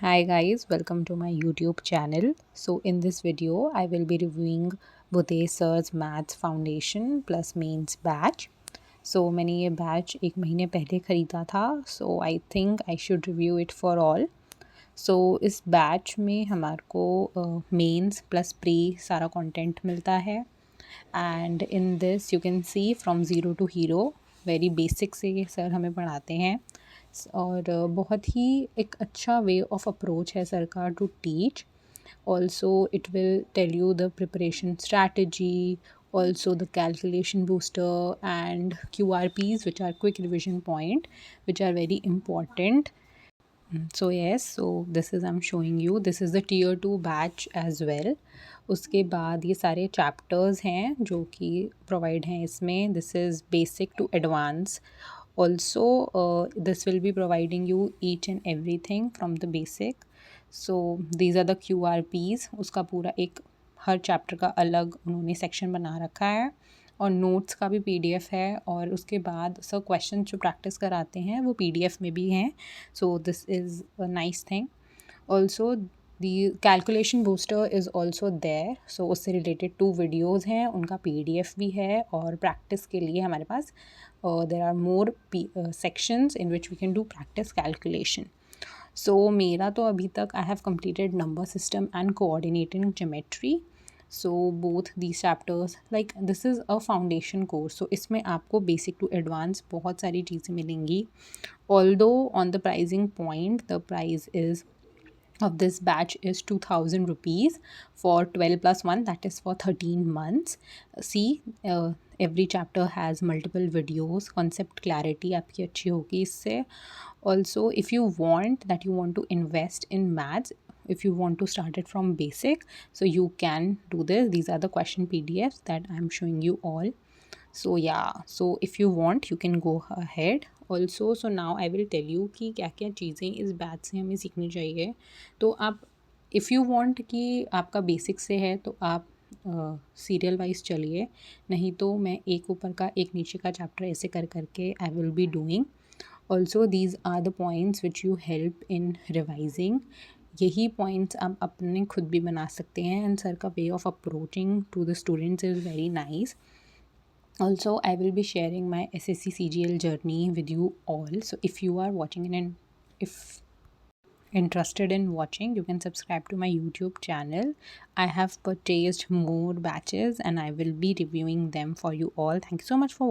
Hi guys, welcome to my YouTube channel. So in this video, I will be reviewing Budhe Sir's Maths Foundation plus Mains batch. So मैंने ये batch एक महीने पहले ख़रीदा था. So I think I should review it for all. So इस batch में हमारे को मेंस प्लस प्री सारा कंटेंट मिलता है. And in this you can see from zero to hero, very basic से ये सर हमें पढ़ाते हैं. और बहुत ही एक अच्छा वे ऑफ अप्रोच है सर का to teach. Also it will tell you the preparation strategy, also the calculation booster and QRPs, which are quick revision point, which are very important. So yes, so this is I'm showing you, this is the tier 2 batch as well. उसके बाद ये सारे chapters हैं जो कि provide हैं इसमें. This is basic to advance. Also this will be providing you each and everything from the basic. So these are the QRPs. उसका पूरा एक हर चैप्टर का अलग उन्होंने सेक्शन बना रखा है और नोट्स का भी PDF है. और उसके बाद सर क्वेश्चन जो प्रैक्टिस कराते हैं वो PDF में भी हैं. So this is a nice thing. Also the calculation booster is also there. सो उससे रिलेटेड 2 वीडियोज़ हैं, उनका PDF भी है. और प्रैक्टिस के लिए हमारे पास there are more sections in which we can do practice calculation. So मेरा तो अभी तक I have completed number system and coordinating geometry. So both these chapters, like this is a foundation course, so इसमें आपको basic to advanced बहुत सारी चीज़ें मिलेंगी. Although on the pricing point, the price is of this batch is 2000 rupees for 12 plus 1, that is for 13 months. See, every chapter has multiple videos. Concept clarity आपकी अच्छी होगी इससे. Also, if you want to invest in maths, if you want to start it from basic, so you can do this. These are the question PDFs that I'm showing you all. So yeah, so if you want you can go ahead. Also, so now I will tell you कि क्या क्या चीज़ें इस batch से हमें सीखनी चाहिए. तो आप इफ़ यू वांट कि आपका बेसिक से है तो आप सीरियल वाइज चलिए, नहीं तो मैं एक ऊपर का एक नीचे का चैप्टर ऐसे कर करके I will be doing. Also these are the points which you help in revising. यही पॉइंट्स आप अपने खुद भी बना सकते हैं. एंड सर का way of approaching to the students is very nice. Also, I will be sharing my SSC CGL journey with you all. So if you are watching it and if interested in watching, you can subscribe to my YouTube channel. I have purchased more batches and I will be reviewing them for you all. Thank you so much for